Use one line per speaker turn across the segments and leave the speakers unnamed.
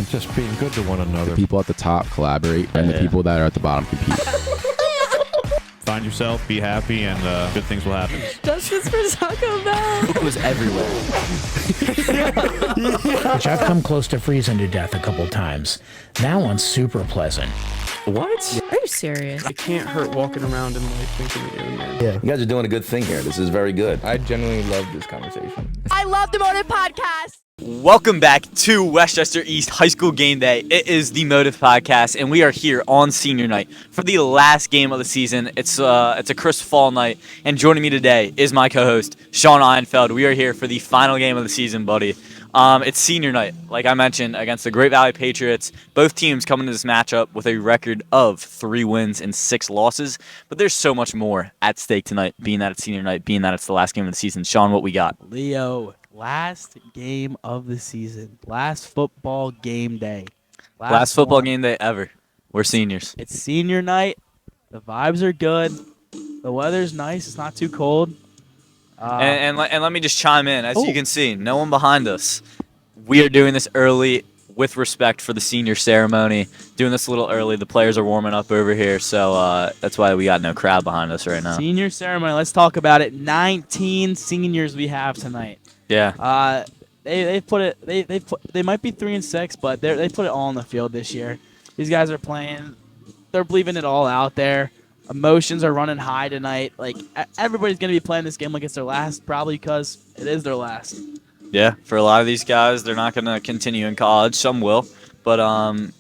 and just being good to one another.
The people at the top collaborate, and the people that are at the bottom compete.
Find yourself, be happy, and good things will happen.
Justice for Taco Bell.
It was everywhere.
Which I've come close to freezing to death a couple times. That one's super pleasant.
What?
Are you serious?
It can't hurt walking around in life thinking that you're the man.
Yeah. You guys are doing a good thing here. This is very good.
I genuinely love this conversation.
I love the Motive Podcast.
Welcome back to Westchester East High School Game Day. It is the Motive Podcast, and we are here on senior night for the last game of the season. It's a crisp fall night, and joining me today is my co-host, Sean Einfeld. We are here for the final game of the season, buddy. It's senior night, like I mentioned, against the Great Valley Patriots. Both teams come into this matchup with a record of 3 wins and 6 losses, but there's so much more at stake tonight, being that it's senior night, being that it's the last game of the season. Sean, what we got?
Leo, last game of the season, last football game day.
Last football game day ever. We're seniors.
It's senior night. The vibes are good. The weather's nice. It's not too cold.
And let me just chime in. As you can see, no one behind us. We are doing this early with respect for the senior ceremony. Doing this a little early. The players are warming up over here, so that's why we got no crowd behind us right now.
Senior ceremony. Let's talk about it. 19 seniors we have tonight.
Yeah.
They might be 3 and 6, but they put it all on the field this year. These guys are playing. They're leaving it all out there. Emotions are running high tonight. Like, everybody's going to be playing this game like it's their last, probably because it is their last.
Yeah, for a lot of these guys, they're not going to continue in college. Some will. But,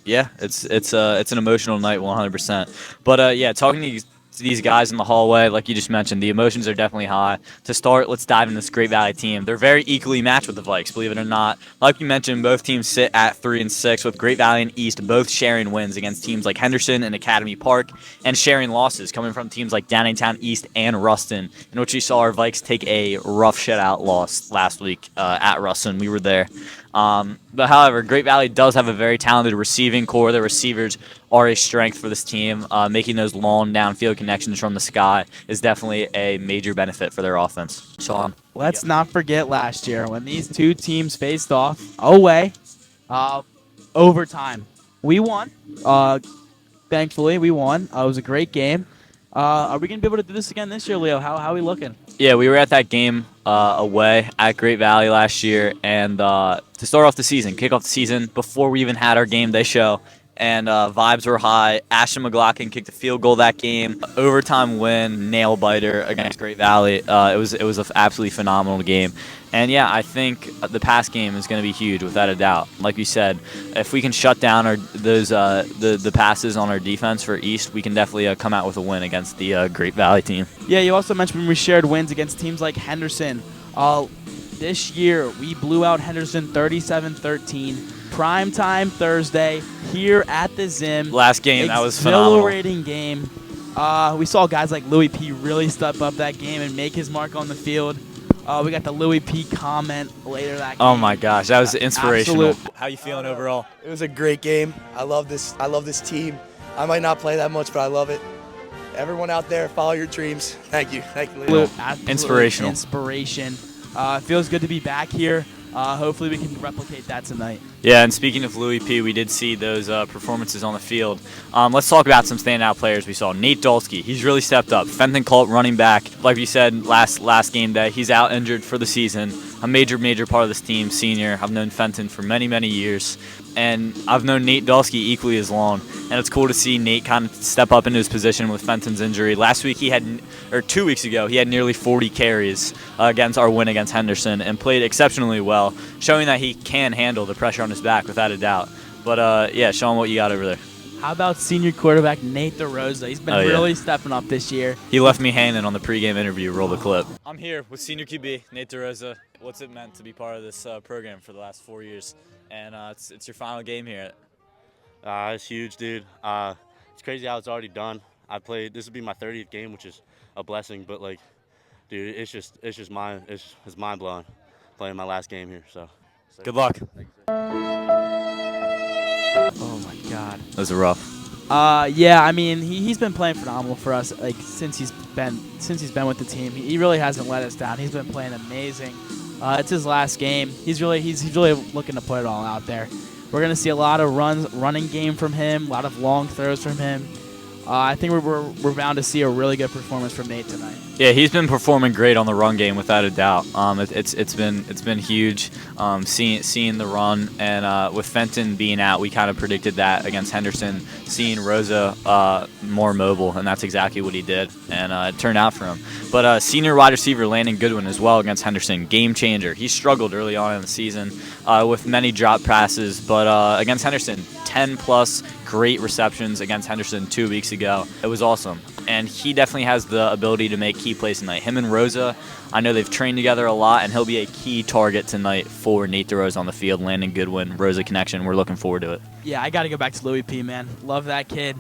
yeah, it's an emotional night 100%. But, yeah, talking to these guys in the hallway, like you just mentioned, the emotions are definitely high. To start, let's dive into this Great Valley team. They're very equally matched with the Vikes, believe it or not. Like you mentioned, both teams sit at 3 and 6, with Great Valley and East both sharing wins against teams like Henderson and Academy Park, and sharing losses coming from teams like Downingtown East and Ruston, in which we saw our Vikes take a rough shutout loss last week at Ruston. We were there. But however, Great Valley does have a very talented receiving core. Their receivers are a strength for this team. Making those long downfield connections from the sky is definitely a major benefit for their offense. Sean?
Let's not forget last year when these two teams faced off away, overtime. We won. Thankfully, we won. It was a great game. Are we going to be able to do this again this year, Leo? How are we looking?
Yeah, we were at that game away at Great Valley last year, and to start off the season, kick off the season, before we even had our game day show, and vibes were high. Ashton McLaughlin kicked a field goal that game. Overtime win, nail biter against Great Valley. It was an absolutely phenomenal game. And yeah, I think the pass game is going to be huge, without a doubt. Like we said, if we can shut down the passes on our defense for East, we can definitely come out with a win against the Great Valley team.
Yeah, you also mentioned we shared wins against teams like Henderson. This year, we blew out Henderson 37-13. Primetime Thursday here at the Zim.
Last game, that was phenomenal.
Exhilarating game. We saw guys like Louis P. really step up that game and make his mark on the field. We got the Louis P. comment later that game.
Oh my gosh, that was inspirational.
Absolute.
How you feeling overall?
It was a great game. I love this team. I might not play that much, but I love it. Everyone out there, follow your dreams. Thank you. Thank you, Leo.
Inspirational.
Inspiration. It feels good to be back here. Hopefully we can replicate that tonight.
Yeah, and speaking of Louis P., we did see those performances on the field. Let's talk about some standout players we saw. Nate Dolsky, he's really stepped up. Fenton Colt, running back. Like we said last game day, he's out injured for the season. A major part of this team, senior. I've known Fenton for many, many years. And I've known Nate Dolsky equally as long. And it's cool to see Nate kind of step up into his position with Fenton's injury. 2 weeks ago, he had nearly 40 carries against our win against Henderson and played exceptionally well, showing that he can handle the pressure on his back without a doubt. But, yeah, Sean, what you got over there?
How about senior quarterback Nate DeRosa? He's been really stepping up this year.
He left me hanging on the pregame interview. Roll the clip. I'm here with senior QB Nate DeRosa. What's it meant to be part of this program for the last 4 years? And it's your final game here.
It's huge, dude. It's crazy how it's already done. This would be my 30th game, which is a blessing. But like, dude, it's mind blowing playing my last game here. So
good luck.
Oh my God.
Those are rough.
Yeah, I mean he's been playing phenomenal for us like since he's been with the team. He really hasn't let us down. He's been playing amazing. It's his last game. He's really looking to put it all out there. We're going to see a lot of running game from him, a lot of long throws from him. I think we're bound to see a really good performance from Nate tonight.
Yeah, he's been performing great on the run game without a doubt. It's been huge seeing the run, and with Fenton being out, we kind of predicted that against Henderson, seeing Rosa more mobile, and that's exactly what he did, and it turned out for him. But senior wide receiver Landon Goodwin as well against Henderson, game changer. He struggled early on in the season with many drop passes, but against Henderson, 10+ great receptions against Henderson 2 weeks ago. It was awesome. And he definitely has the ability to make key plays tonight. Him and Rosa, I know they've trained together a lot, and he'll be a key target tonight for Nate DeRose on the field. Landon Goodwin, Rosa connection. We're looking forward to it.
Yeah, I got to go back to Louis P., man. Love that kid.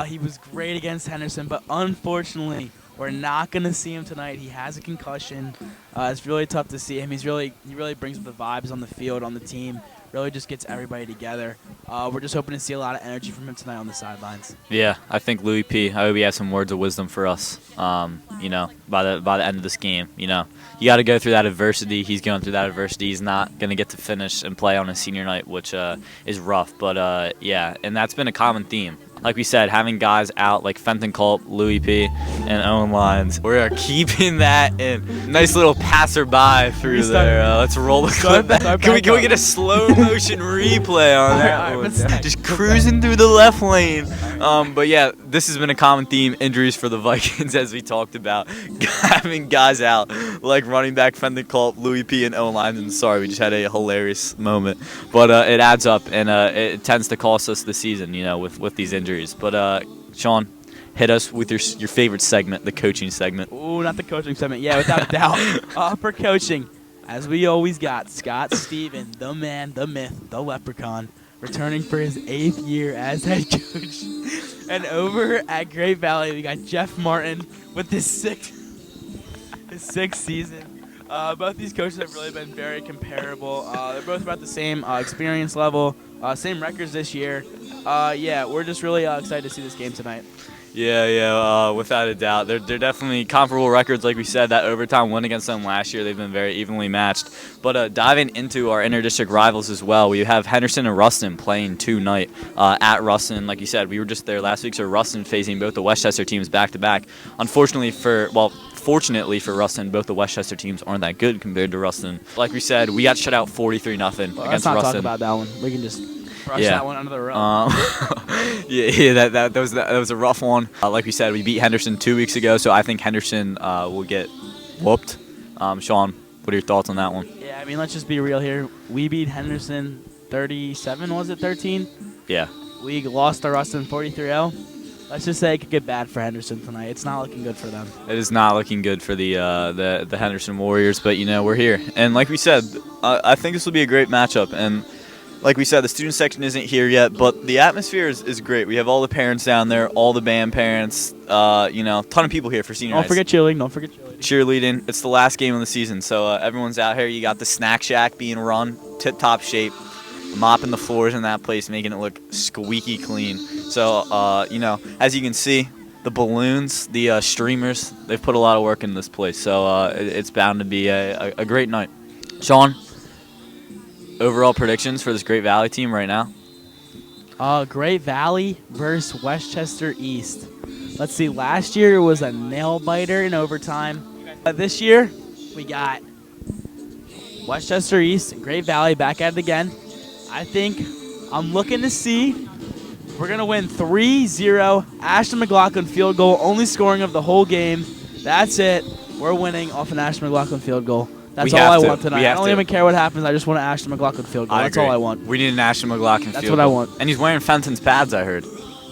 He was great against Henderson, but unfortunately, we're not going to see him tonight. He has a concussion. It's really tough to see him. He really brings up the vibes on the field, on the team. Really just gets everybody together. We're just hoping to see a lot of energy from him tonight on the sidelines.
Yeah, I think Louis P., I hope he has some words of wisdom for us, by the end of this game. You got to go through that adversity. He's going through that adversity. He's not going to get to finish and play on his senior night, which is rough. But, yeah, and that's been a common theme. Like we said, having guys out like Fenton Culp, Louis P., and Owen Lyons, we're keeping that in. Nice little passerby through there. Let's roll the clip. Can we get a slow motion replay on that one? Just cruising through the left lane. But yeah, this has been a common theme. Injuries for the Vikings, as we talked about. Having guys out like running back Fenton Culp, Louis P., and Owen Lyons. And sorry, we just had a hilarious moment. But it adds up, and it tends to cost us the season, with these injuries. But Sean, hit us with your favorite segment, the coaching segment.
Ooh, not the coaching segment. Yeah, without a doubt. For coaching, as we always got, Scott Steven, the man, the myth, the leprechaun, returning for his 8th year as head coach. And over at Great Valley, we got Jeff Martin with his sixth season. Both these coaches have really been very comparable. They're both about the same experience level, same records this year. Yeah, we're just really excited to see this game tonight.
Yeah, without a doubt. They're definitely comparable records, like we said. That overtime win against them last year, they've been very evenly matched. But diving into our inter-district rivals as well, we have Henderson and Ruston playing tonight at Ruston. Like you said, we were just there last week, so Ruston facing both the Westchester teams back-to-back. Fortunately for Ruston, both the Westchester teams aren't that good compared to Ruston. Like we said, we got shut out 43-0 against Ruston.
Let's not talk about that one. We can just brush that one under the rug.
That was a rough one. Like we said, we beat Henderson 2 weeks ago, so I think Henderson will get whooped. Sean, what are your thoughts on that one?
Yeah, I mean, let's just be real here. We beat Henderson 37, was it 13?
Yeah.
We lost to Ruston 43-0. Let's just say it could get bad for Henderson tonight. It's not looking good for them.
It is not looking good for the Henderson Warriors, but we're here. And like we said, I think this will be a great matchup. And like we said, the student section isn't here yet, but the atmosphere is great. We have all the parents down there, all the band parents, ton of people here for senior nights.
Don't forget cheerleading.
Cheerleading. It's the last game of the season, so everyone's out here. You got the snack shack being run, tip-top shape, mopping the floors in that place, making it look squeaky clean. So, as you can see, the balloons, the streamers, they've put a lot of work in this place. So it's bound to be a great night. Sean, overall predictions for this Great Valley team right now?
Great Valley versus Westchester East. Let's see, last year it was a nail-biter in overtime. This year, we got Westchester East and Great Valley back at it again. I think I'm looking to see we're going to win 3-0. Ashton McLaughlin field goal, only scoring of the whole game. That's it. We're winning off an Ashton McLaughlin field goal. That's all I want tonight. I don't even care what happens. I just want an Ashton McLaughlin field goal. That's all I want.
We need an Ashton McLaughlin field goal.
That's what I want.
And he's wearing Fenton's pads, I heard.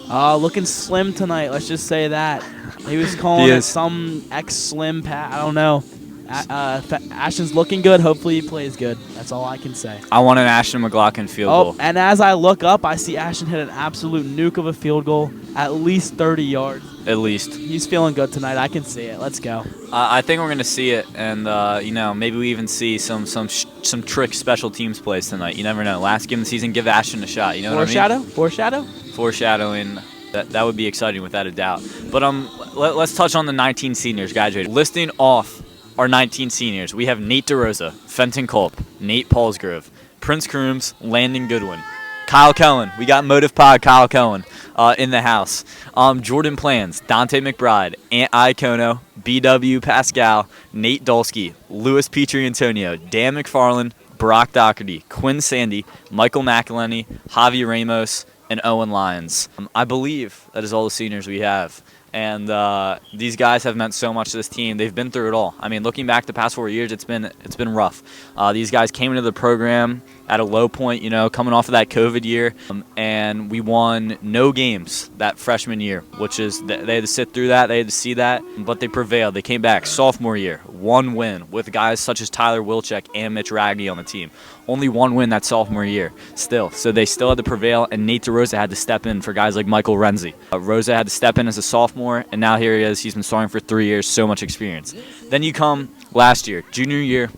Looking slim tonight. Let's just say that. He was calling it some X-Slim pad. I don't know. Ashton's looking good. Hopefully he plays good. That's all I can say.
I want an Ashton McLaughlin field goal.
And as I look up, I see Ashton hit an absolute nuke of a field goal, at least 30 yards.
At least.
He's feeling good tonight. I can see it. Let's go.
I think we're going to see it, and maybe we even see some trick special teams plays tonight. You never know. Last game of the season, give Ashton a shot. You know what I mean? Foreshadowing. That would be exciting without a doubt. But let's touch on the 19 seniors graduated. Listing off our 19 seniors, we have Nate DeRosa, Fenton Culp, Nate Paulsgrove, Prince Crooms, Landon Goodwin, Kyle Cohen. We got Motive Pod Kyle Cohen in the house. Jordan Plans, Dante McBride, Ant Iacono, BW Pascal, Nate Dolsky, Louis Petrie Antonio, Dan McFarland, Brock Doherty, Quinn Sandy, Michael McElhenney, Javi Ramos, and Owen Lyons. I believe that is all the seniors we have. And these guys have meant so much to this team. They've been through it all. I mean, looking back the past 4 years, it's been rough. These guys came into the program at a low point, coming off of that COVID year, and we won no games that freshman year, which is they had to sit through that, they had to see that, but they prevailed. They came back sophomore year, 1 win with guys such as Tyler Wilczek and Mitch Ragney on the team. Only 1 win that sophomore year still. So they still had to prevail, and Nate DeRosa had to step in for guys like Michael Renzi. Rosa had to step in as a sophomore, and now here he is. He's been starting for 3 years, so much experience. Then you come last year, junior year,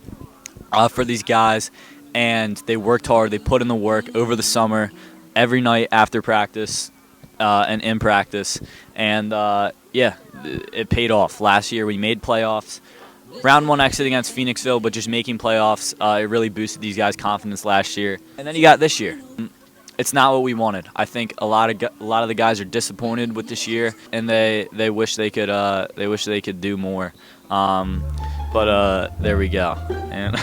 for these guys, and they worked hard. They put in the work over the summer, every night after practice and in practice. And, it paid off. Last year we made playoffs. Round 1 exit against Phoenixville, but just making playoffs, it really boosted these guys' confidence last year. And then you got this year. It's not what we wanted. I think a lot of the guys are disappointed with this year, and they wish they could do more. But there we go, and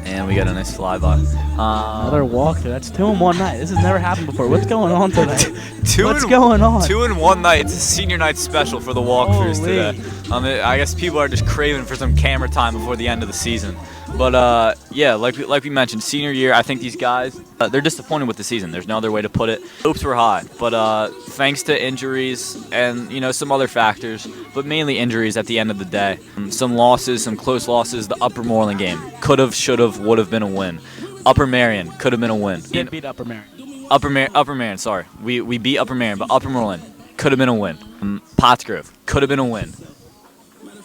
and we got a nice flyby.
Another walk. That's 2 in 1 night. This has never happened before. What's going on tonight? What's
going
on?
2 in 1 night. It's a senior night special for the walkthroughs today. I guess people are just craving for some camera time before the end of the season. But like we mentioned, senior year, I think these guys they're disappointed with the season. There's no other way to put it. Hopes were high, but thanks to injuries and some other factors, but mainly injuries at the end of the day. Some losses, some close losses. The Upper Moreland game could have, should have, would have been a win. Upper Marion could have been a win.
Didn't beat Upper Marion.
Upper Marion, sorry. We beat Upper Marion, but Upper Moreland could have been a win. Pottsgrove could have been a win.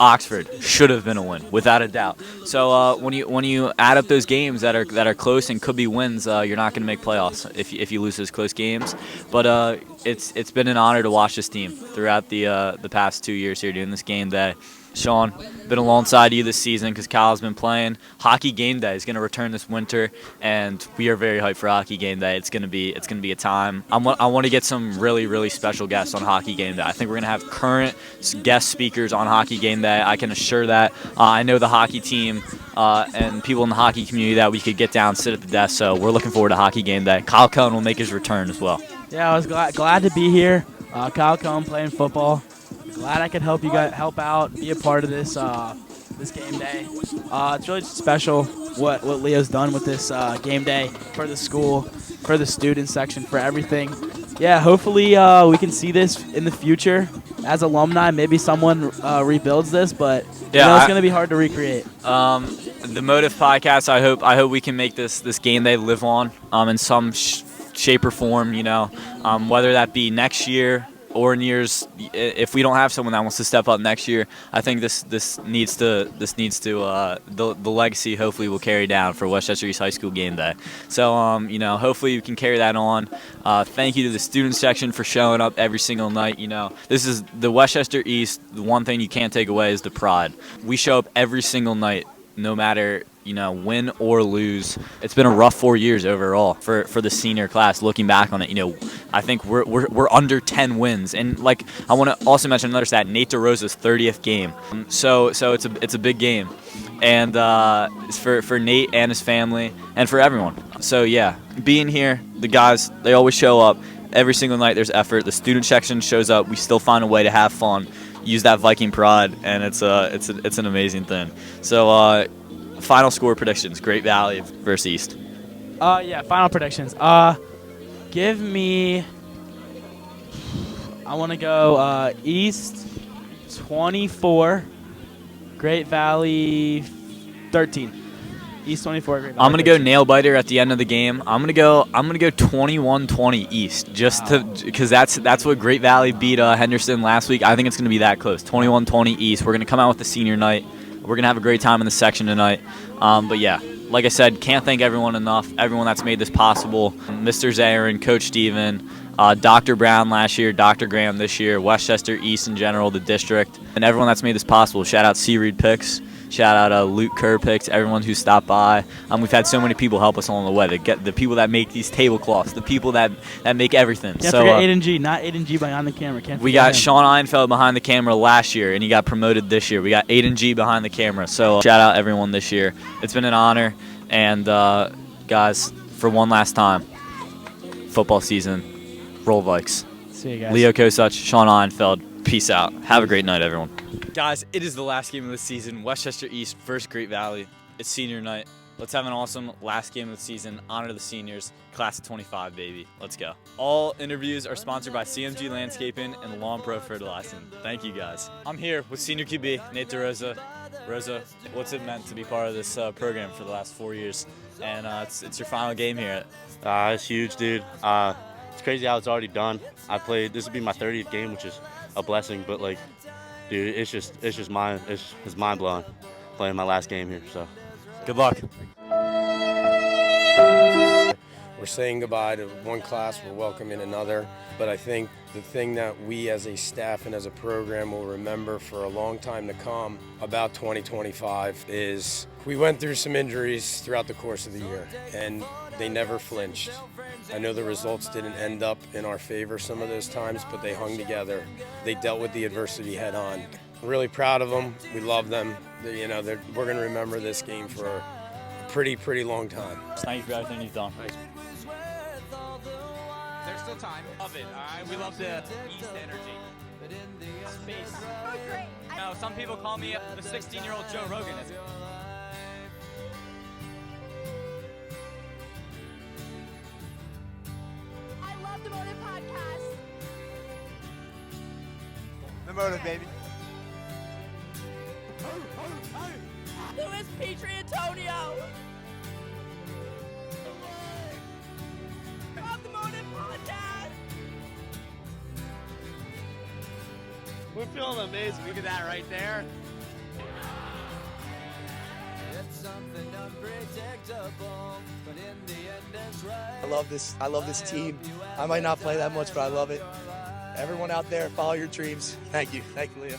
Oxford should have been a win, without a doubt. So when you add up those games that are close and could be wins, you're not going to make playoffs if you lose those close games. But it's been an honor to watch this team throughout the past 2 years here doing this game day. Sean, been alongside you this season because Kyle's been playing. Hockey Game Day is going to return this winter, and we are very hyped for Hockey Game Day. It's going to be a time. I want to get some really, really special guests on Hockey Game Day. I think we're going to have current guest speakers on Hockey Game Day. I can assure that. I know the hockey team and people in the hockey community that we could get down, sit at the desk. So we're looking forward to Hockey Game Day. Kyle Cohen will make his return as well.
Yeah, I was glad to be here. Kyle Cohen playing football. Glad I could help you guys help out, be a part of this this game day. It's really special what Leo's done with this game day for the school, for the student section, for everything. Yeah, hopefully we can see this in the future as alumni. Maybe someone rebuilds this, but it's going to be hard to recreate.
The Motive Podcast. I hope we can make this game day live on in some shape or form. Whether that be next year or in years, if we don't have someone that wants to step up next year, I think this needs to the legacy hopefully will carry down for Westchester East High School Game Day. So hopefully you can carry that on. Thank you to the student section for showing up every single night. This is the Westchester East. The one thing you can't take away is the pride. We show up every single night, no matter win or lose. It's been a rough 4 years overall for the senior class. Looking back on it, I think we're under 10 wins, and like I want to also mention another stat: Nate DeRosa's 30th game. So it's a big game, and it's for Nate and his family and for everyone. So yeah, being here, the guys, they always show up every single night. There's effort. The student section shows up. We still find a way to have fun, use that Viking pride, and it's an amazing thing. So. Final score predictions: Great Valley versus East.
Final predictions. Give me. I want to go East 24, Great Valley 13. East 24. Great Valley
I'm gonna 13. Go nail biter at the end of the game. I'm gonna go 21-20 East, because that's what Great Valley beat Henderson last week. I think it's gonna be that close. 21-20 East. We're gonna come out with the senior night. We're going to have a great time in the section tonight. But, yeah, like I said, can't thank everyone enough, everyone that's made this possible. Mr. Zarin, Coach Steven, Dr. Brown last year, Dr. Graham this year, Westchester East in general, the district, and everyone that's made this possible. Shout out Seareed Picks. Shout out Luke Kerpix, everyone who stopped by. We've had so many people help us along the way. The people that make these tablecloths, the people that make everything.
Can't
so
forget Aiden G, not Aiden G behind the camera. Can't
we
forget
got
him.
Sean Einfeld behind the camera last year, and he got promoted this year. We got Aiden G behind the camera. So shout out everyone this year. It's been an honor. And guys, for one last time, football season, roll Vikes.
See you guys.
Leo Kosach, Sean Einfeld. Peace out. Have a great night, everyone. Guys, it is the last game of the season. Westchester East versus Great Valley. It's senior night. Let's have an awesome last game of the season. Honor the seniors. Class of 25, baby. Let's go. All interviews are sponsored by CMG Landscaping and Lawn Pro Fertilizing. Thank you, guys. I'm here with senior QB, Nate DeRosa. Rosa, what's it meant to be part of this program for the last 4 years? And it's your final game here.
It's huge, dude. It's crazy how it's already done. This will be my 30th game, which is a blessing, but like, dude, it's mind blowing playing my last game here. So,
good luck.
We're saying goodbye to one class, we're welcoming another, but I think the thing that we as a staff and as a program will remember for a long time to come about 2025 is we went through some injuries throughout the course of the year, and they never flinched. I know the results didn't end up in our favor some of those times, but they hung together. They dealt with the adversity head on. I'm really proud of them. We love them. We're going to remember this game for a pretty long time.
Thank you for everything you've done.
Thanks.
There's still time. Love it. All right, we love the East energy. Space. No, some people call me the 16-year-old Joe Rogan.
I love the Motive Podcast.
The motive, baby.
Louis Petrie Antonio. I love the Motive Podcast.
We're feeling amazing. Look at that right there.
I love this team. I might not play that much, but I love it. Everyone out there, follow your dreams. Thank you, Leo.